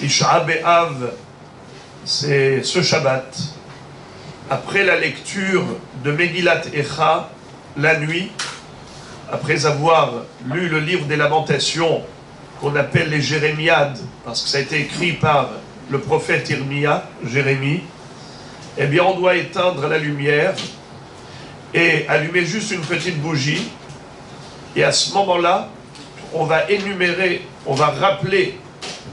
Tisha B'Av, c'est ce Shabbat, après la lecture de Megillat Echa, la nuit, après avoir lu le livre des Lamentations, qu'on appelle les Jérémiades, parce que ça a été écrit par le prophète Jérémie, eh bien on doit éteindre la lumière et allumer juste une petite bougie. Et à ce moment-là, on va énumérer, on va rappeler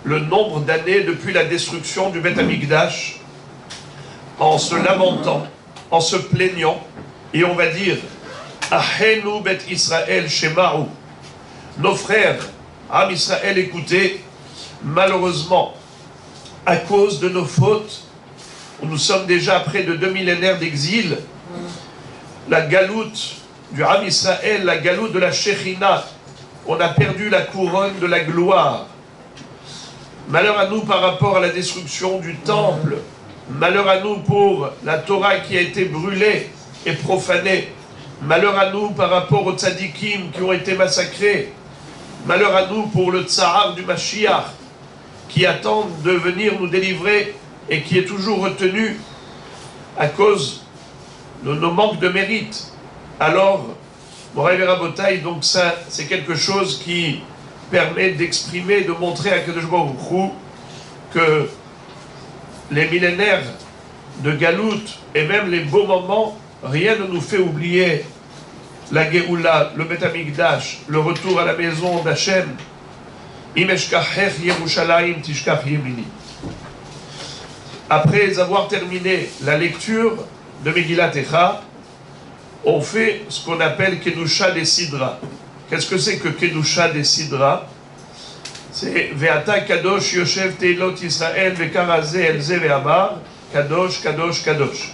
le nombre d'années depuis la destruction du Beth Amikdash, en se lamentant, en se plaignant, et on va dire Ahenu Bet Israël Shema'u. Nos frères, Am Israël, écoutez, malheureusement, à cause de nos fautes, nous sommes déjà à près de 2 millénaires d'exil, la galoute du Am Israël, la galoute de la Shekhinah, on a perdu la couronne de la gloire. Malheur à nous par rapport à la destruction du temple, malheur à nous pour la Torah qui a été brûlée et profanée, malheur à nous par rapport aux tzadikim qui ont été massacrés, malheur à nous pour le tsahar du Mashiach qui attend de venir nous délivrer et qui est toujours retenu à cause de nos manques de mérite. Alors, Moraï Rabotai, donc ça, c'est quelque chose qui permet d'exprimer, de montrer à Kadosh Baruch Hu que les millénaires de Galout et même les beaux moments, rien ne nous fait oublier la Géoula, le Beth Amikdash, le retour à la maison d'Hachem. Après avoir terminé la lecture de Megillat Echa, on fait ce qu'on appelle Kedusha des Sidra. Qu'est-ce que c'est que Kedusha des Sidra? C'est Ve'ata Kadosh Yoshev Teilot Israël Ve'karazé Elze Ve'amar Kadosh, Kadosh, Kadosh.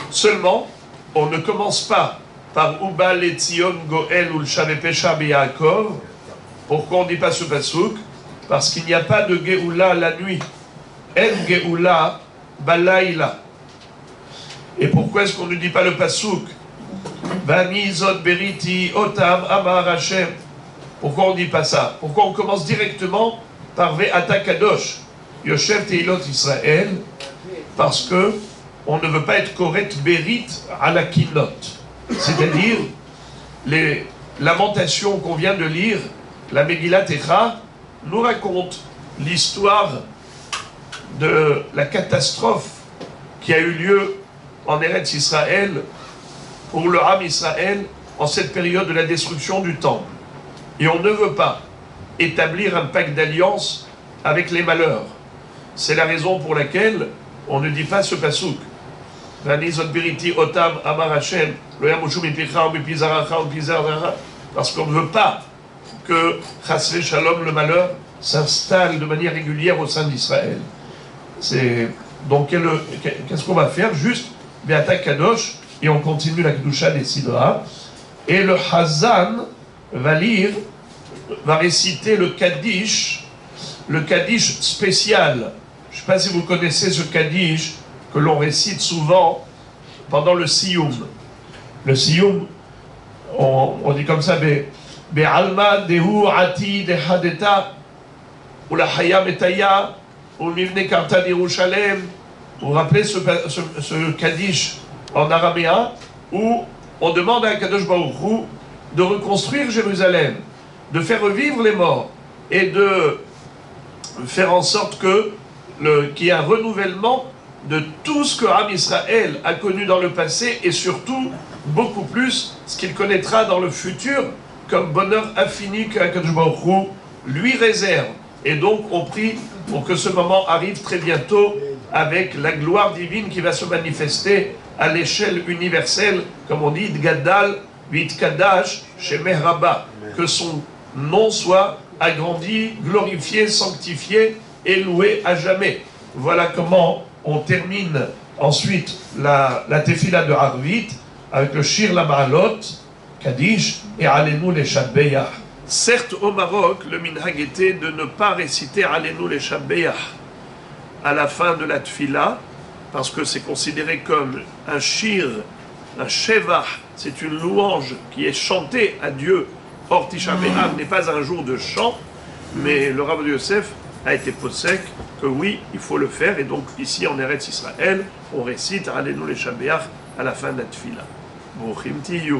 Seulement, on ne commence pas par Uba Letzion Goel Ul Shavepesha Be'Yaakov. Pourquoi on ne dit pas ce pasouk? Parce qu'il n'y a pas de Geoula la nuit. En Geoula Balaïla. Et pourquoi est-ce qu'on ne dit pas le pasouk? Vani Zot Beriti Otam Amar Hashem. Pourquoi on ne dit pas ça? Pourquoi on commence directement par Ve'ata Kadosh Yoshev Teilot Israël? Parce que on ne veut pas être correct Berit à la Kinot. C'est-à-dire, les lamentations qu'on vient de lire, la Megillat Echa, nous raconte l'histoire de la catastrophe qui a eu lieu en Eretz Israël, pour le Ham Israël, en cette période de la destruction du temple. Et on ne veut pas établir un pacte d'alliance avec les malheurs. C'est la raison pour laquelle on ne dit pas ce pasouk. Parce qu'on ne veut pas que Chas Shalom, le malheur, s'installe de manière régulière au sein d'Israël. Donc qu'est-ce qu'on va faire? Juste Be'ata Kadosh, et on continue la Kedusha des Sidra. Et le Hazan va réciter le Kaddish spécial. Je ne sais pas si vous connaissez ce Kaddish que l'on récite souvent pendant le Siyum. Le Siyum, on dit comme ça, Be'alma dehu ati dehadeta, ou la Hayam etaya, ou mivne karta d'Yerushalem. Vous vous rappelez ce Kaddish en araméen, où on demande à Kadosh Baruch Hu de reconstruire Jérusalem, de faire revivre les morts, et de faire en sorte qu'il y ait un renouvellement de tout ce que Am Israël a connu dans le passé, et surtout, beaucoup plus, ce qu'il connaîtra dans le futur, comme bonheur infini que Kadosh Baruch Hu lui réserve. Et donc, on prie pour que ce moment arrive très bientôt, avec la gloire divine qui va se manifester à l'échelle universelle, comme on dit, Gadal, Vitkadash, Shemeh Rabba, que son nom soit agrandi, glorifié, sanctifié et loué à jamais. Voilà comment on termine ensuite la tefila de Harvit avec le Shir la Ma'alot, Kaddish et Alenu les Shabbeach. Certes, au Maroc, le minhag était de ne pas réciter Alenu les Shabbeach à la fin de la tefila, parce que c'est considéré comme un shir, un shevach, c'est une louange qui est chantée à Dieu. Or, Tisha B'Av n'est pas un jour de chant, mais le Rav Yosef a été posek que oui, il faut le faire. Et donc ici en Eretz Israël, on récite Alenu le Shabéach à la fin de la Tfila. Bruchim tiyu.